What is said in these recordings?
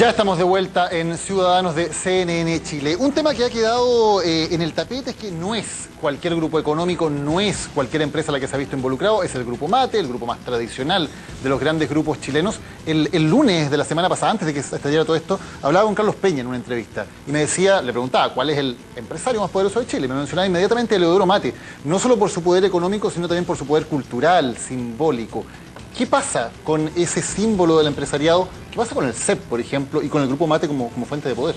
Ya estamos de vuelta en Ciudadanos de CNN Chile. Un tema que ha quedado en el tapete es que no es cualquier grupo económico, no es cualquier empresa la que se ha visto involucrado, es el Grupo Mate, el grupo más tradicional de los grandes grupos chilenos. El lunes de la semana pasada, antes de que estallara todo esto, hablaba con Carlos Peña en una entrevista y me decía, le preguntaba cuál es el empresario más poderoso de Chile. Me mencionaba inmediatamente a Eleodoro Mate, no solo por su poder económico, sino también por su poder cultural, simbólico. ¿Qué pasa con ese símbolo del empresariado? ¿Qué pasa con el CEP, por ejemplo, y con el Grupo Mate como fuente de poder?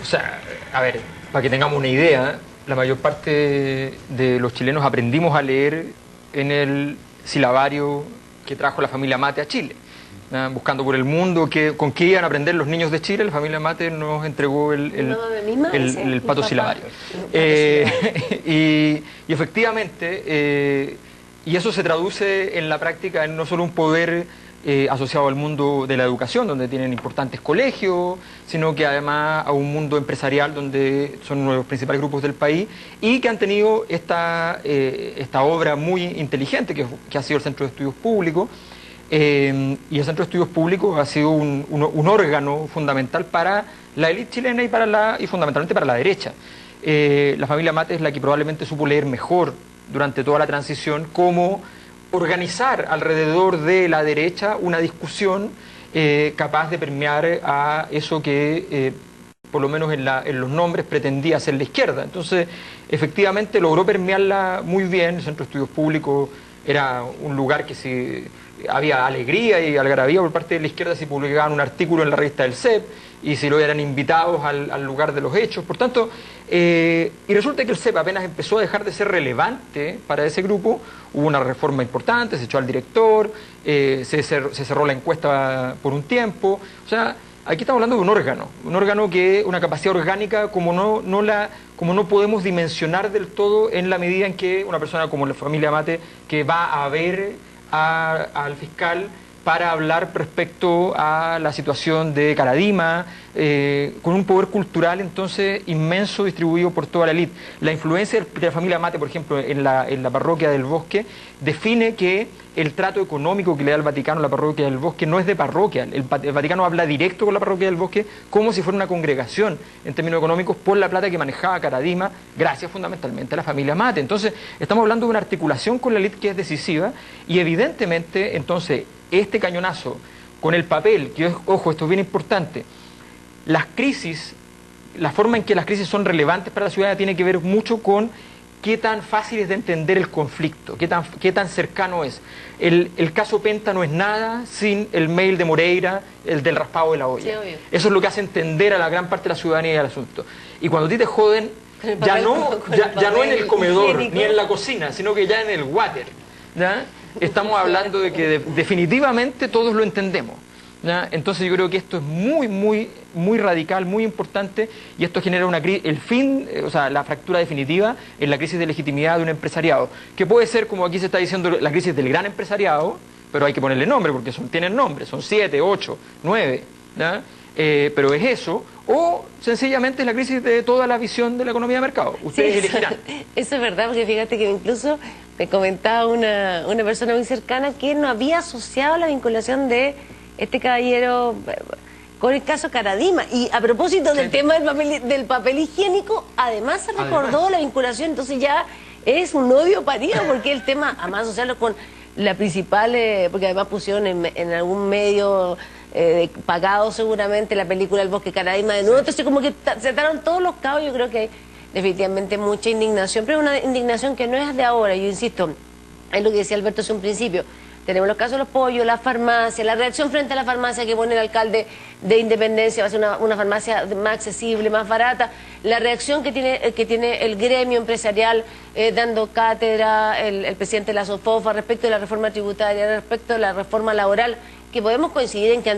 O sea, a ver, para que tengamos una idea, la mayor parte de los chilenos aprendimos a leer en el silabario que trajo la familia Mate a Chile. Buscando por el mundo con qué iban a aprender los niños de Chile, la familia Mate nos entregó el pato silabario. Y efectivamente, y eso se traduce en la práctica en no solo un poder asociado al mundo de la educación, donde tienen importantes colegios, sino que además a un mundo empresarial donde son uno de los principales grupos del país y que han tenido esta obra muy inteligente que ha sido el Centro de Estudios Públicos. Y el Centro de Estudios Públicos ha sido un órgano fundamental para la élite chilena y fundamentalmente para la derecha. La familia Mate es la que probablemente supo leer mejor durante toda la transición cómo organizar alrededor de la derecha una discusión capaz de permear a eso que por lo menos en los nombres pretendía ser la izquierda. Entonces, efectivamente logró permearla muy bien. El Centro de Estudios Públicos era un lugar que había alegría y algarabía por parte de la izquierda si publicaban un artículo en la revista del CEP y si lo eran invitados al lugar de los hechos. Por tanto, y resulta que el CEP apenas empezó a dejar de ser relevante para ese grupo, hubo una reforma importante, se echó al director, se cerró la encuesta por un tiempo. O sea, aquí estamos hablando de un órgano que una capacidad orgánica como no podemos dimensionar del todo en la medida en que una persona como la familia Mate, que va a ver al fiscal para hablar respecto a la situación de Caradima, con un poder cultural entonces inmenso distribuido por toda la élite. La influencia de la familia Mate, por ejemplo, en la parroquia del Bosque, define que el trato económico que le da el Vaticano a la parroquia del Bosque no es de parroquia. El Vaticano habla directo con la parroquia del Bosque como si fuera una congregación en términos económicos por la plata que manejaba Caradima, gracias fundamentalmente a la familia Mate. Entonces, estamos hablando de una articulación con la élite que es decisiva y evidentemente, entonces, este cañonazo con el papel, que ojo, esto es bien importante, las crisis, la forma en que las crisis son relevantes para la ciudadanía tiene que ver mucho con qué tan fácil es de entender el conflicto, qué tan cercano es. El caso Penta no es nada sin el mail de Moreira, el del raspado de la olla. Sí, eso es lo que hace entender a la gran parte de la ciudadanía el asunto. Y cuando a ti te joden, ya no en el comedor higiénico, ni en la cocina, sino que ya en el water, ¿ya? Estamos hablando de que definitivamente todos lo entendemos, ¿ya? Entonces yo creo que esto es muy radical, muy importante, y esto genera la fractura definitiva en la crisis de legitimidad de un empresariado, que puede ser, como aquí se está diciendo, la crisis del gran empresariado, pero hay que ponerle nombre, porque tienen nombre, son 7, 8, 9, ¿ya? Pero es eso, o sencillamente es la crisis de toda la visión de la economía de mercado. Ustedes elegirán. Eso es verdad, porque fíjate que incluso me comentaba una persona muy cercana que no había asociado la vinculación de este caballero con el caso Caradima. Y a propósito del tema del papel higiénico, además se recordó la vinculación, entonces ya es un odio parido, porque el tema, además asociarlo con la principal, porque además pusieron en algún medio pagado seguramente la película El Bosque Caradima de nuevo, entonces como que se ataron todos los cabos. Yo creo que hay definitivamente mucha indignación, pero una indignación que no es de ahora. Yo insisto, es lo que decía Alberto hace un principio. Tenemos los casos de los pollos, la farmacia, la reacción frente a la farmacia que pone el alcalde de Independencia, va a ser una farmacia más accesible, más barata. La reacción que tiene el gremio empresarial dando cátedra, el presidente de la SOFOFA respecto de la reforma tributaria, respecto de la reforma laboral, que podemos coincidir en que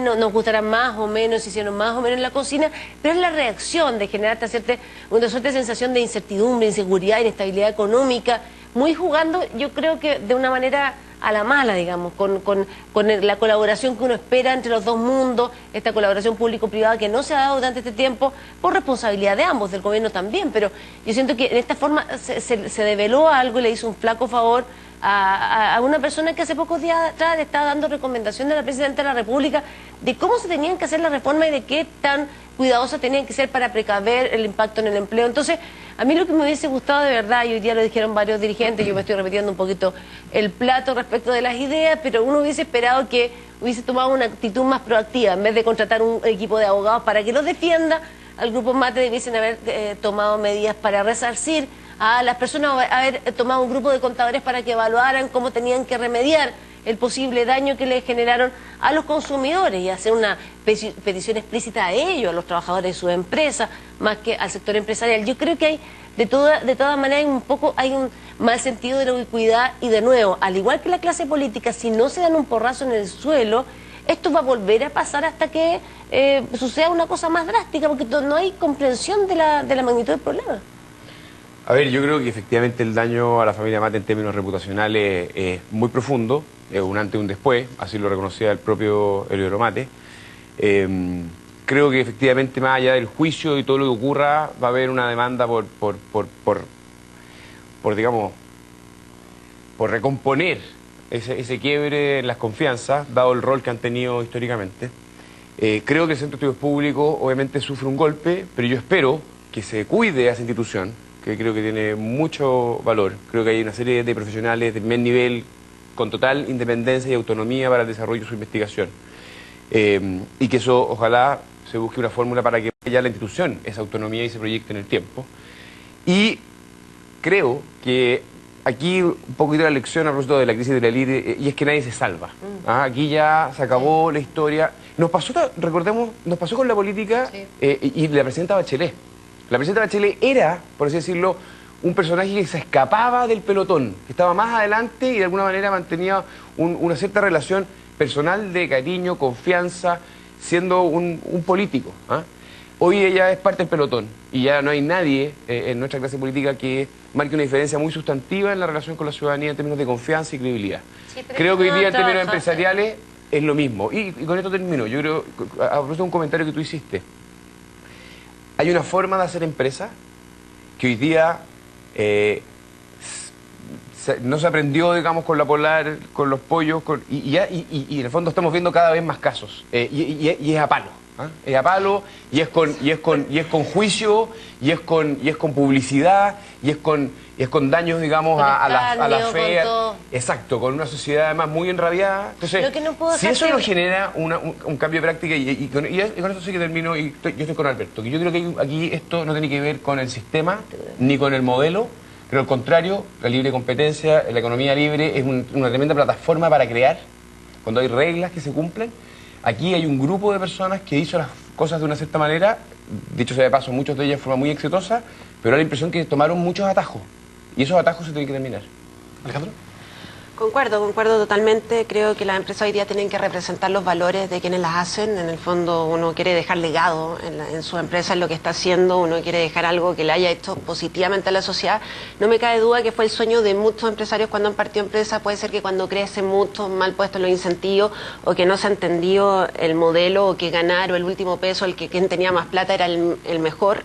nos gustarán más o menos, hicieron más o menos en la cocina, pero es la reacción de generar una suerte de sensación de incertidumbre, inseguridad, inestabilidad económica, muy jugando, yo creo que de una manera a la mala, digamos, con la colaboración que uno espera entre los dos mundos, esta colaboración público-privada que no se ha dado durante este tiempo por responsabilidad de ambos, del gobierno también, pero yo siento que en esta forma se develó algo y le hizo un flaco favor a una persona que hace pocos días atrás le estaba dando recomendaciones a la Presidenta de la República de cómo se tenían que hacer las reformas y de qué tan cuidadosas tenían que ser para precaver el impacto en el empleo. Entonces, a mí lo que me hubiese gustado de verdad, y hoy día lo dijeron varios dirigentes, yo me estoy repitiendo un poquito el plato respecto de las ideas, pero uno hubiese esperado que hubiese tomado una actitud más proactiva, en vez de contratar un equipo de abogados para que los defienda. Al Grupo Mate debiesen haber tomado medidas para resarcir a las personas, haber tomado un grupo de contadores para que evaluaran cómo tenían que remediar el posible daño que le generaron a los consumidores y hacer una petición explícita a ellos, a los trabajadores de su empresa, más que al sector empresarial. Yo creo que hay, de todas maneras, hay un mal sentido de la ubicuidad y, de nuevo, al igual que la clase política, si no se dan un porrazo en el suelo, esto va a volver a pasar hasta que suceda una cosa más drástica, porque no hay comprensión de la magnitud del problema. A ver, yo creo que efectivamente el daño a la familia Mate en términos reputacionales es muy profundo, es un antes y un después, así lo reconocía el propio Eliodoro Mate. Creo que efectivamente, más allá del juicio y todo lo que ocurra, va a haber una demanda por digamos, por recomponer ese quiebre en las confianzas, dado el rol que han tenido históricamente. Creo que el Centro de Estudios Públicos obviamente sufre un golpe, pero yo espero que se cuide a esa institución, que creo que tiene mucho valor. Creo que hay una serie de profesionales de primer nivel con total independencia y autonomía para el desarrollo de su investigación. Y que eso, ojalá, se busque una fórmula para que haya la institución esa autonomía y se proyecte en el tiempo. Y creo que aquí un poquito la lección a propósito de la crisis de la élite, y es que nadie se salva. Aquí ya se acabó la historia. Nos pasó, recordemos, nos pasó con la política y la presidenta Bachelet. La presidenta Bachelet era, por así decirlo, un personaje que se escapaba del pelotón, que estaba más adelante y de alguna manera mantenía una cierta relación personal de cariño, confianza, siendo un político. Hoy ella es parte del pelotón y ya no hay nadie en nuestra clase política que marque una diferencia muy sustantiva en la relación con la ciudadanía en términos de confianza y credibilidad. Sí, creo que hoy día en términos empresariales es lo mismo. Y con esto termino. Yo creo, a propósito de un comentario que tú hiciste, hay una forma de hacer empresa que hoy día no se aprendió, digamos, con la Polar, con los pollos, y en el fondo estamos viendo cada vez más casos. Y es a palo. Es a palo, y es con juicio, y es con publicidad, y es con daños, digamos, a la fe. Exacto, con una sociedad además muy enrabiada. Entonces, si eso no genera un cambio de práctica, y con esto sí que termino, y yo estoy con Alberto, que yo creo que aquí esto no tiene que ver con el sistema, ni con el modelo. Pero al contrario, la libre competencia, la economía libre es una tremenda plataforma para crear, cuando hay reglas que se cumplen. Aquí hay un grupo de personas que hizo las cosas de una cierta manera, dicho sea de paso, muchos de ellas de forma muy exitosa, pero da la impresión que tomaron muchos atajos, y esos atajos se tienen que terminar. Alejandro. Concuerdo totalmente. Creo que las empresas hoy día tienen que representar los valores de quienes las hacen. En el fondo uno quiere dejar legado en su empresa, en lo que está haciendo, uno quiere dejar algo que le haya hecho positivamente a la sociedad. No me cabe duda que fue el sueño de muchos empresarios cuando han partido empresas. Puede ser que cuando crecen mucho, mal puestos los incentivos, o que no se ha entendido el modelo, o que ganar o el último peso, el que quien tenía más plata era el mejor.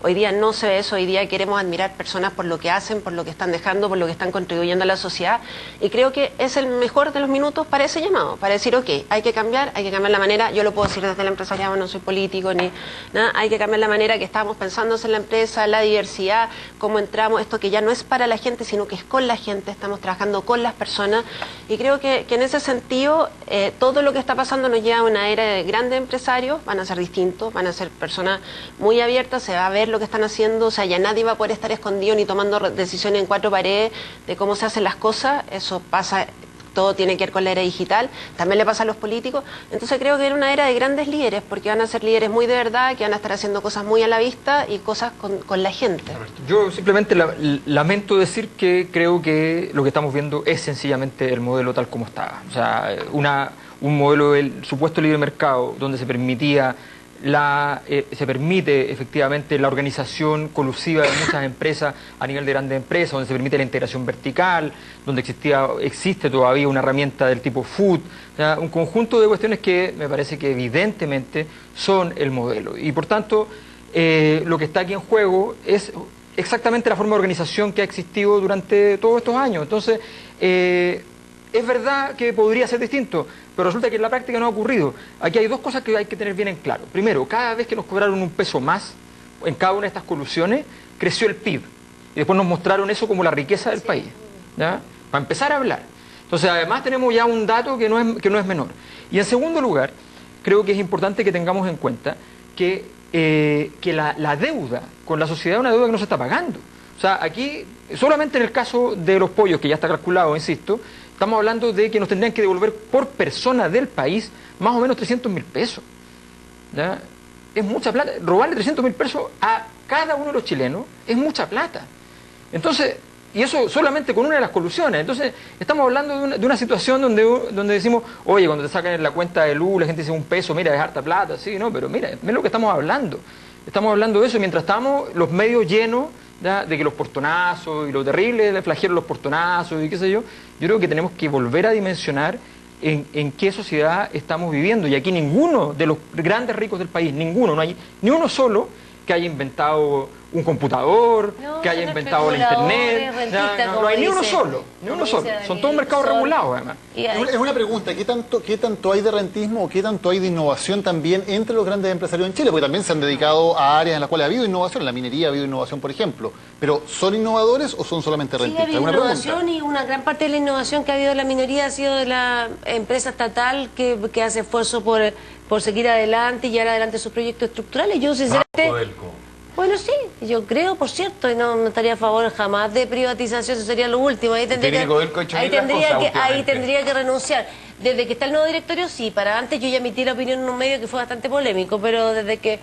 Hoy día no se ve eso, hoy día queremos admirar personas por lo que hacen, por lo que están dejando, por lo que están contribuyendo a la sociedad, y creo que es el mejor de los minutos para ese llamado, para decir, ok, hay que cambiar la manera. Yo lo puedo decir desde el empresariado, no soy político ni nada, hay que cambiar la manera que estamos pensando en la empresa, la diversidad, cómo entramos, esto que ya no es para la gente, sino que es con la gente, estamos trabajando con las personas, y creo que en ese sentido todo lo que está pasando nos lleva a una era de grandes empresarios, van a ser distintos, van a ser personas muy abiertas, se va a ver lo que están haciendo, o sea, ya nadie va a poder estar escondido ni tomando decisiones en cuatro paredes de cómo se hacen las cosas. Eso pasa, todo tiene que ver con la era digital, también le pasa a los políticos. Entonces creo que era una era de grandes líderes, porque van a ser líderes muy de verdad, que van a estar haciendo cosas muy a la vista y cosas con la gente. Yo simplemente lamento decir que creo que lo que estamos viendo es sencillamente el modelo tal como está. O sea, un modelo del supuesto libre mercado donde se permitía se permite efectivamente la organización colusiva de muchas empresas a nivel de grandes empresas, donde se permite la integración vertical, donde existe todavía una herramienta del tipo food, o sea, un conjunto de cuestiones que me parece que evidentemente son el modelo. Y por tanto, lo que está aquí en juego es exactamente la forma de organización que ha existido durante todos estos años. Entonces, es verdad que podría ser distinto, pero resulta que en la práctica no ha ocurrido. Aquí hay dos cosas que hay que tener bien en claro. Primero, cada vez que nos cobraron un peso más en cada una de estas colusiones, creció el PIB. Y después nos mostraron eso como la riqueza del país, ¿ya? Para empezar a hablar. Entonces, además tenemos ya un dato que no es menor. Y en segundo lugar, creo que es importante que tengamos en cuenta que la deuda con la sociedad es una deuda que no se está pagando. O sea, aquí, solamente en el caso de los pollos, que ya está calculado, insisto, estamos hablando de que nos tendrían que devolver por persona del país más o menos 300.000 pesos. ¿Ya? Es mucha plata. Robarle 300.000 pesos a cada uno de los chilenos es mucha plata. Entonces, y eso solamente con una de las colusiones. Entonces, estamos hablando de una situación donde decimos, oye, cuando te sacan la cuenta de luz, la gente dice un peso, mira, es harta plata, sí, no, pero mira, es lo que estamos hablando. Estamos hablando de eso mientras estamos los medios llenos, ¿ya?, de que los portonazos y lo terrible del flagelo de los portonazos y qué sé yo. Yo creo que tenemos que volver a dimensionar en qué sociedad estamos viviendo. Y aquí ninguno de los grandes ricos del país, ninguno, no hay ni uno solo que haya inventado un computador, que haya inventado la internet, no hay ni uno solo, son todos mercados regulados además. Es una pregunta, ¿qué tanto hay de rentismo o qué tanto hay de innovación también entre los grandes empresarios en Chile? Porque también se han dedicado a áreas en las cuales ha habido innovación, en la minería ha habido innovación, por ejemplo, pero ¿son innovadores o son solamente rentistas? Sí, ha habido innovación y una gran parte de la innovación que ha habido en la minería ha sido de la empresa estatal que hace esfuerzo por seguir adelante y llevar adelante sus proyectos estructurales. Yo sinceramente... Bueno, sí, yo creo, por cierto, y no estaría a favor jamás de privatización, eso sería lo último. Ahí tendría que renunciar. Desde que está el nuevo directorio, sí, para antes yo ya emití la opinión en un medio que fue bastante polémico, pero desde que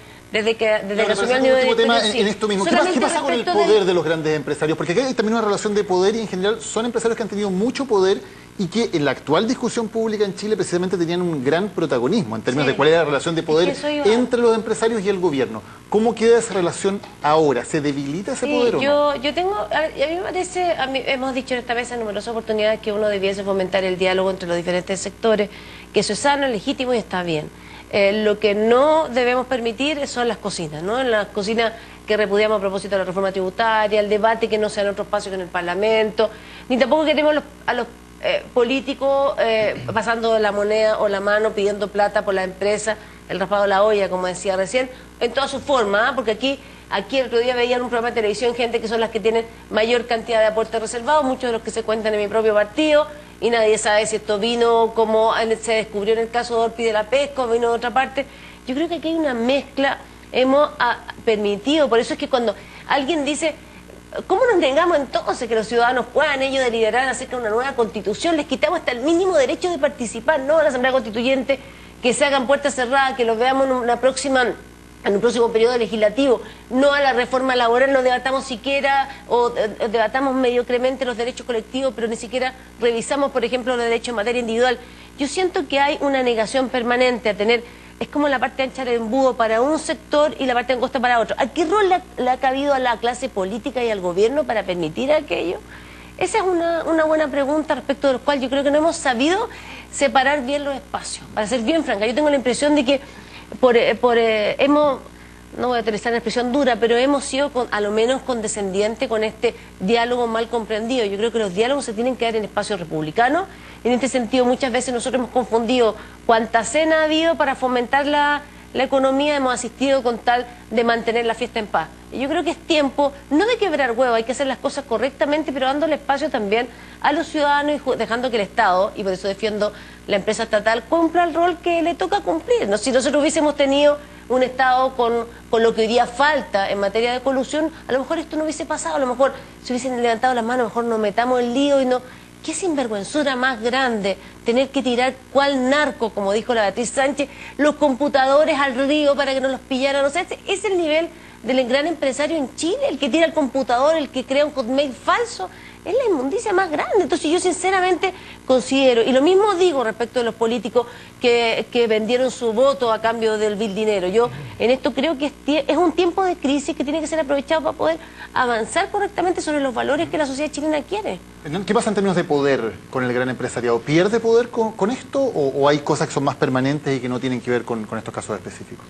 asumió el nuevo directorio, sí. En esto mismo, ¿qué pasa con el poder de los grandes empresarios? Porque aquí hay también una relación de poder y en general son empresarios que han tenido mucho poder y que en la actual discusión pública en Chile precisamente tenían un gran protagonismo en términos de cuál era la relación de poder entre los empresarios y el gobierno. ¿Cómo queda esa relación ahora? ¿Se debilita ese poder o no? Yo tengo, a mí me parece, hemos dicho en esta mesa en numerosas oportunidades que uno debiese fomentar el diálogo entre los diferentes sectores, que eso es sano, legítimo y está bien. Lo que no debemos permitir son las cocinas, ¿no? Las cocinas que repudiamos a propósito de la reforma tributaria, el debate que no sea en otro espacio que en el Parlamento, ni tampoco queremos a los políticos pasando la moneda o la mano pidiendo plata por la empresa, el raspado de la olla, como decía recién, en toda su forma, porque aquí el otro día veían un programa de televisión gente que son las que tienen mayor cantidad de aportes reservados, muchos de los que se cuentan en mi propio partido, y nadie sabe si esto vino como se descubrió en el caso de Orpi de la Pesca o vino de otra parte. Yo creo que aquí hay una mezcla, hemos permitido, por eso es que cuando alguien dice, ¿cómo nos negamos entonces que los ciudadanos puedan ellos deliberar acerca de una nueva constitución? Les quitamos hasta el mínimo derecho de participar, no a la Asamblea Constituyente, que se hagan puertas cerradas, que los veamos en un próximo periodo legislativo, no a la reforma laboral, no debatamos siquiera o debatamos mediocremente los derechos colectivos, pero ni siquiera revisamos, por ejemplo, los derechos en materia individual. Yo siento que hay una negación permanente a tener, es como la parte ancha del embudo para un sector y la parte angosta para otro. ¿A qué rol le ha cabido a la clase política y al gobierno para permitir aquello? Esa es una buena pregunta respecto de lo cual yo creo que no hemos sabido separar bien los espacios. Para ser bien franca, yo tengo la impresión de que hemos, no voy a utilizar la expresión dura, pero hemos sido a lo menos condescendientes con este diálogo mal comprendido. Yo creo que los diálogos se tienen que dar en espacios republicanos. En este sentido, muchas veces nosotros hemos confundido cuánta cena ha habido para fomentar la economía, hemos asistido con tal de mantener la fiesta en paz. Y yo creo que es tiempo, no de quebrar huevo, hay que hacer las cosas correctamente, pero dándole espacio también a los ciudadanos y dejando que el Estado, y por eso defiendo la empresa estatal, cumpla el rol que le toca cumplir. ¿No? Si nosotros hubiésemos tenido un Estado con lo que hoy día falta en materia de colusión, a lo mejor esto no hubiese pasado, a lo mejor si hubiesen levantado las manos, a lo mejor nos metamos el lío y no... ¿Qué sinvergüenzura más grande tener que tirar cual narco, como dijo la Beatriz Sánchez, los computadores al río para que no los pillaran? O sea, ese es el nivel del gran empresario en Chile, el que tira el computador, el que crea un hotmail falso. Es la inmundicia más grande. Entonces yo sinceramente considero, y lo mismo digo respecto de los políticos que vendieron su voto a cambio del vil dinero. Yo en esto creo que es un tiempo de crisis que tiene que ser aprovechado para poder avanzar correctamente sobre los valores que la sociedad chilena quiere. ¿Qué pasa en términos de poder con el gran empresariado? ¿Pierde poder con esto o hay cosas que son más permanentes y que no tienen que ver con estos casos específicos?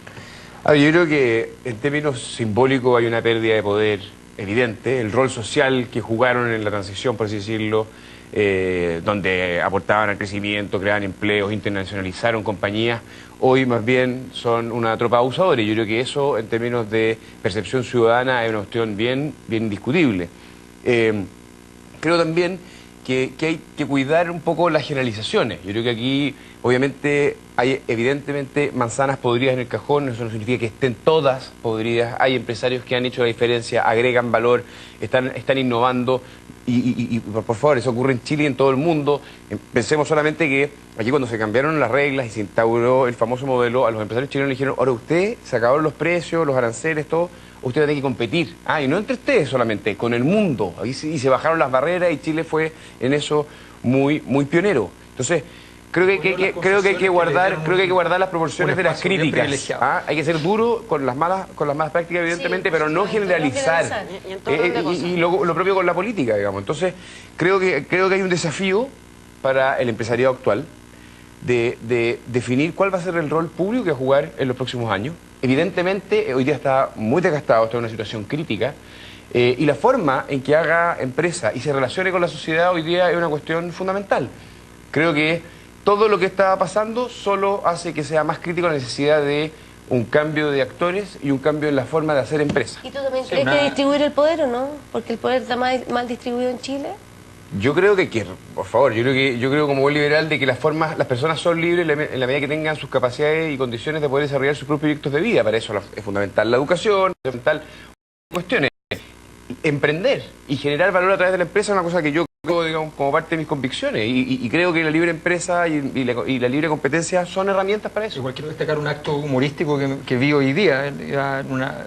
A ver, yo creo que en términos simbólicos hay una pérdida de poder evidente, el rol social que jugaron en la transición, por así decirlo, donde aportaban al crecimiento, creaban empleos, internacionalizaron compañías, hoy más bien son una tropa de abusadores. Yo creo que eso, en términos de percepción ciudadana, es una cuestión bien discutible. Creo también que hay que cuidar un poco las generalizaciones. Yo creo que aquí, obviamente, hay evidentemente manzanas podridas en el cajón, eso no significa que estén todas podridas. Hay empresarios que han hecho la diferencia, agregan valor, están innovando. Y por favor, eso ocurre en Chile y en todo el mundo. Pensemos solamente que aquí cuando se cambiaron las reglas y se instauró el famoso modelo, a los empresarios chilenos le dijeron, ahora usted, se acabaron los precios, los aranceles, todo, usted tiene que competir. Y no entre ustedes solamente, con el mundo. Y se bajaron las barreras y Chile fue en eso muy pionero. Entonces, creo que hay que guardar las proporciones de las críticas. Hay que ser duro con las malas prácticas, evidentemente, pero no generalizar. Y lo propio con la política, digamos. Entonces, creo que hay un desafío para el empresariado actual de definir cuál va a ser el rol público que va a jugar en los próximos años. Evidentemente, hoy día está muy desgastado, está en una situación crítica, y la forma en que haga empresa y se relacione con la sociedad hoy día es una cuestión fundamental. Creo que todo lo que está pasando solo hace que sea más crítico la necesidad de un cambio de actores y un cambio en la forma de hacer empresa. ¿Y tú también crees que distribuir el poder o no? Porque el poder está mal distribuido en Chile. Yo creo por favor, yo creo como buen liberal de que las personas son libres en la medida que tengan sus capacidades y condiciones de poder desarrollar sus propios proyectos de vida. Para eso es fundamental la educación, es fundamental cuestiones. Emprender y generar valor a través de la empresa es una cosa que yo creo, digamos, como parte de mis convicciones. Y creo que la libre empresa y la libre competencia son herramientas para eso. Igual quiero destacar un acto humorístico que vi hoy día.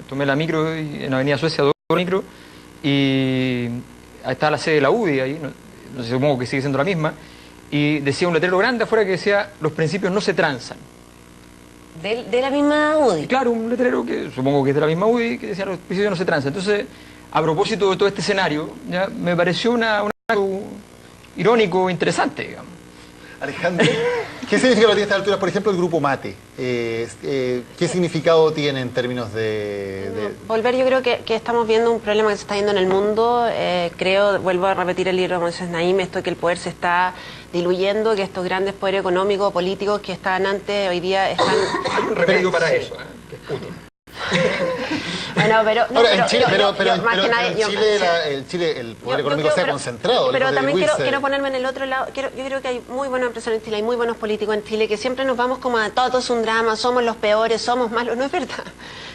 Tomé la micro en Avenida Suecia, 2 micro, y ahí está la sede de la UDI, ahí, no sé, supongo que sigue siendo la misma, y decía un letrero grande afuera que decía, los principios no se transan. ¿De la misma UDI? Y claro, un letrero que supongo que es de la misma UDI, que decía, los principios no se transan. Entonces, a propósito de todo este escenario, ya me pareció un acto irónico, interesante, digamos. Alejandro, ¿qué significa para ti a estas alturas, por ejemplo, el grupo Mate? ¿Qué significado tiene en términos Volver, yo creo que estamos viendo un problema que se está viendo en el mundo. Vuelvo a repetir el libro de Moisés Naim, esto que el poder se está diluyendo, que estos grandes poderes económicos, políticos que estaban antes, hoy día están... Hay un remedio para eso, que es Putin. Bueno, pero en Chile el poder económico se ha concentrado. Pero también quiero ponerme en el otro lado. Yo creo que hay muy buenos empresarios en Chile, hay muy buenos políticos en Chile, que siempre nos vamos como a todo es un drama, somos los peores, somos malos. No es verdad.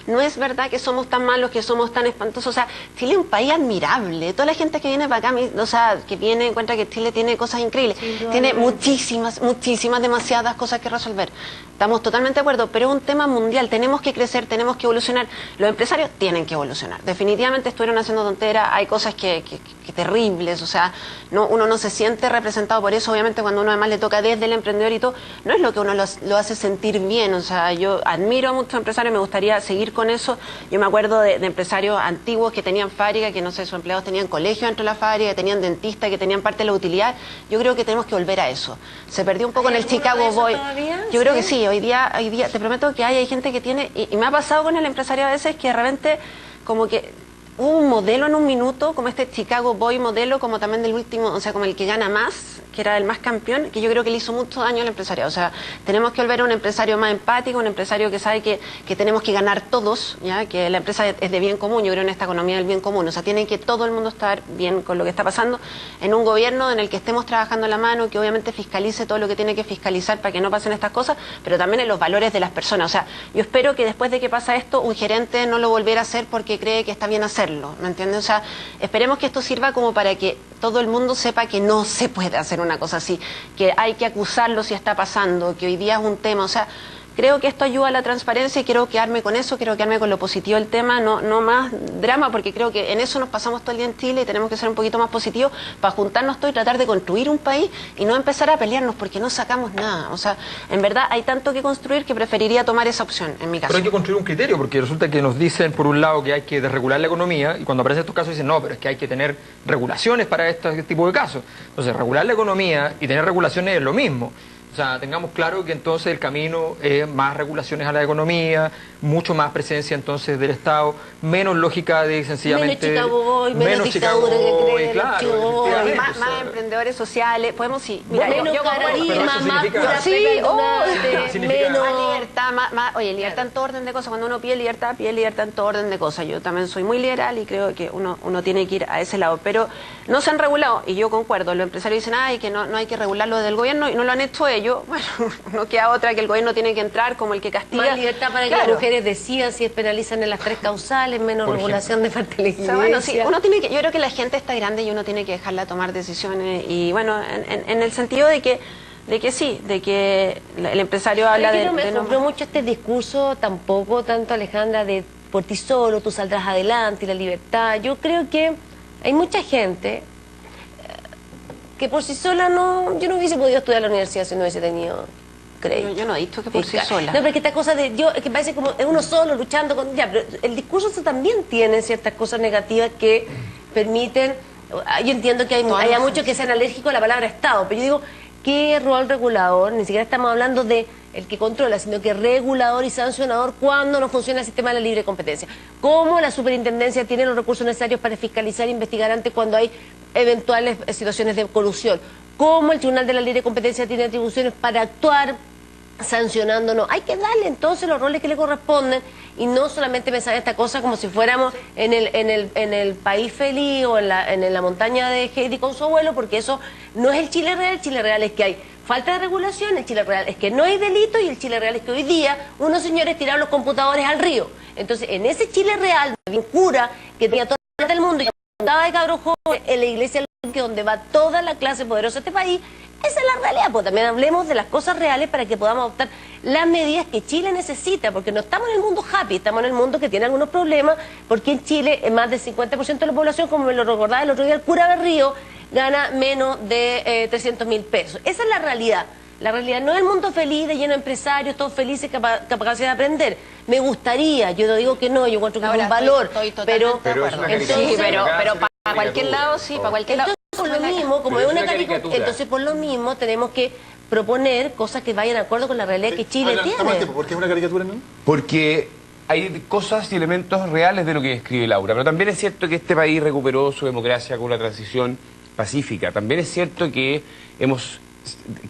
No es verdad que somos tan malos, que somos tan espantosos. O sea, Chile es un país admirable. Toda la gente que viene para acá, que viene, encuentra que Chile tiene cosas increíbles. Tiene muchísimas, demasiadas cosas que resolver. Estamos totalmente de acuerdo, pero es un tema mundial. Tenemos que crecer, tenemos que evolucionar. Los empresarios tienen que evolucionar. Definitivamente estuvieron haciendo tonteras, hay cosas que terribles, o sea, uno no se siente representado por eso. Obviamente cuando uno además le toca desde el emprendedor y todo, no es lo que uno lo hace sentir bien. O sea, yo admiro a muchos empresarios, me gustaría seguir con eso. Yo me acuerdo de empresarios antiguos que tenían fábrica, que no sé, sus empleados tenían colegio dentro de la fábrica, que tenían dentistas, que tenían parte de la utilidad. Yo creo que tenemos que volver a eso. Se perdió un poco en el Chicago Boy. Yo creo que sí, hoy día te prometo que hay gente que tiene, y me ha pasado con el empresario a veces que de repente como que hubo un modelo en un minuto, como este Chicago Boy modelo, como también del último, o sea, como el que gana más, que era el más campeón, que yo creo que le hizo mucho daño al empresariado. O sea, tenemos que volver a un empresario más empático, un empresario que sabe que tenemos que ganar todos, ya que la empresa es de bien común, yo creo en esta economía del bien común. O sea, tiene que todo el mundo estar bien con lo que está pasando, en un gobierno en el que estemos trabajando a la mano, que obviamente fiscalice todo lo que tiene que fiscalizar para que no pasen estas cosas, pero también en los valores de las personas. O sea, yo espero que después de que pasa esto, un gerente no lo volviera a hacer porque cree que está bien hacerlo, ¿me entiendes? O sea, esperemos que esto sirva como para que todo el mundo sepa que no se puede hacer una cosa así, que hay que acusarlo si está pasando, que hoy día es un tema. O sea, creo que esto ayuda a la transparencia y quiero quedarme con eso, quiero quedarme con lo positivo del tema, no más drama, porque creo que en eso nos pasamos todo el día en Chile y tenemos que ser un poquito más positivos para juntarnos todos y tratar de construir un país y no empezar a pelearnos porque no sacamos nada. O sea, en verdad hay tanto que construir que preferiría tomar esa opción, en mi caso. Pero hay que construir un criterio, porque resulta que nos dicen, por un lado, que hay que desregular la economía, y cuando aparecen estos casos dicen, no, pero es que hay que tener regulaciones para este tipo de casos. Entonces, regular la economía y tener regulaciones es lo mismo. O sea, tengamos claro que entonces el camino es más regulaciones a la economía, mucho más presencia entonces del Estado, menos lógica de sencillamente... Menos Chicago Boy, menos dictadura que creen, claro, Más emprendedores sociales, podemos sí. Menos yo Caradima, más pura sí, menos... más libertad, oye, libertad en todo orden de cosas. Cuando uno pide libertad en todo orden de cosas. Yo también soy muy liberal y creo que uno tiene que ir a ese lado. Pero no se han regulado, y yo concuerdo. Los empresarios dicen, ay, que no hay que regularlo del gobierno, y no lo han hecho ellos. Bueno, no queda otra que el gobierno tiene que entrar como el que castiga. Más libertad para que las mujeres decidan si penalizan en las 3 causales, menos regulación de fertilidad. O sea, bueno, sí, uno tiene que, yo creo que la gente está grande y uno tiene que dejarla tomar decisiones. Y bueno, en el sentido de que sí, de que el empresario habla de... No me compró mucho este discurso tampoco, tanto Alejandra, de por ti solo, tú saldrás adelante y la libertad. Yo creo que hay mucha gente que por sí sola yo no hubiese podido estudiar en la universidad si no hubiese tenido crédito. Yo no he dicho que por sí sola. No, pero es que esta cosa de es que parece como uno solo luchando con... Ya, pero el discurso también tiene ciertas cosas negativas que permiten... Yo entiendo que haya muchos que sean alérgicos a la palabra Estado, pero yo digo, ¿qué rol regulador? Ni siquiera estamos hablando de el que controla, sino que regulador y sancionador cuando no funciona el sistema de la libre competencia. ¿Cómo la superintendencia tiene los recursos necesarios para fiscalizar e investigar antes cuando hay eventuales situaciones de colusión? ¿Cómo el Tribunal de la Libre Competencia tiene atribuciones para actuar sancionándonos? Hay que darle entonces los roles que le corresponden y no solamente pensar esta cosa como si fuéramos en el país feliz o en la montaña de Heidi con su abuelo, porque eso no es el Chile real es que hay falta de regulación, el Chile real es que no hay delito y el Chile real es que hoy día unos señores tiraron los computadores al río. Entonces, en ese Chile real, había un cura que tenía toda la plata del mundo y andaba de cabros jóvenes en la iglesia donde va toda la clase poderosa de este país. Esa es la realidad, pues también hablemos de las cosas reales para que podamos adoptar las medidas que Chile necesita, porque no estamos en el mundo happy, estamos en el mundo que tiene algunos problemas, porque en Chile más del 50% de la población, como me lo recordaba el otro día el cura Berrío, gana menos de 300.000 pesos. Esa es la realidad. La realidad no es el mundo feliz, de lleno de empresarios, todos felices, capacidad de aprender. Me gustaría, yo no digo que no, yo encuentro que es un valor, pero para cualquier lado, sí, para cualquier lado. Por lo mismo, como es una caricatura, entonces por lo mismo tenemos que proponer cosas que vayan de acuerdo con la realidad que Chile tiene. ¿Por qué es una caricatura, no? Porque hay cosas y elementos reales de lo que describe Laura, pero también es cierto que este país recuperó su democracia con una transición pacífica. También es cierto que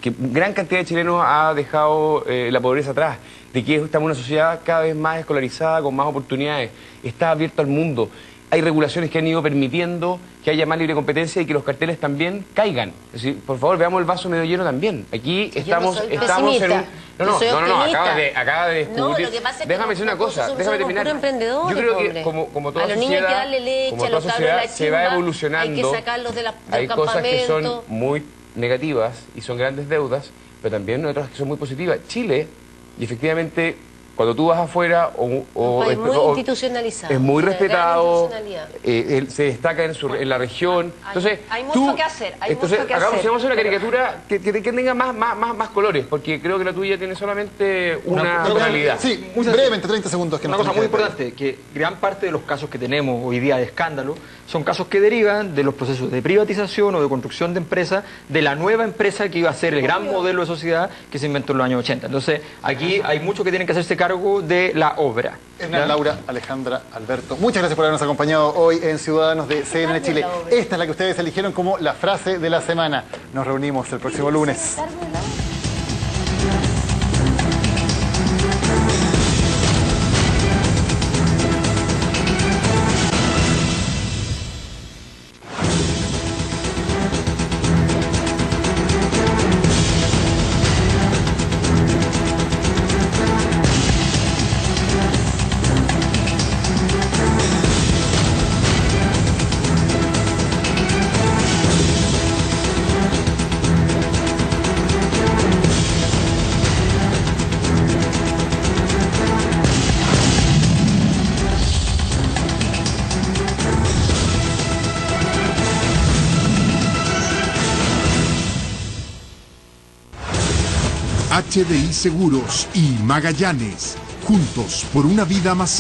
gran cantidad de chilenos ha dejado la pobreza atrás, de que estamos en una sociedad cada vez más escolarizada, con más oportunidades, está abierto al mundo. Hay regulaciones que han ido permitiendo que haya más libre competencia y que los carteles también caigan. Es decir, por favor, veamos el vaso medio lleno también. Aquí estamos en un... No, acaba de discutir. No, lo que pasa es que déjame decir una cosa, déjame terminar. Yo creo que como toda a los niños hay que sociedad, darle leche, como a toda los cabros sociedad la se chimba, va evolucionando. hay que sacarlos del hay cosas que son campamento. muy negativas y son grandes deudas, pero también otras que son muy positivas. Chile, y efectivamente, cuando tú vas afuera muy institucionalizado. es muy respetado, se destaca en la región. Entonces, hay mucho que hacer. Hagamos una caricatura que tenga más colores, porque creo que la tuya tiene solamente una tonalidad. Sí, brevemente, 30 segundos. Una cosa muy importante, que gran parte de los casos que tenemos hoy día de escándalo son casos que derivan de los procesos de privatización o de construcción de empresas, de la nueva empresa que iba a ser el gran modelo de sociedad que se inventó en los años 80. Entonces, aquí hay mucho que tienen que hacerse cargo de la obra. Hernán, Laura, Alejandra, Alberto, muchas gracias por habernos acompañado hoy en Ciudadanos de CNN Chile. Esta es la que ustedes eligieron como la frase de la semana. Nos reunimos el próximo lunes. HDI Seguros y Magallanes, juntos por una vida más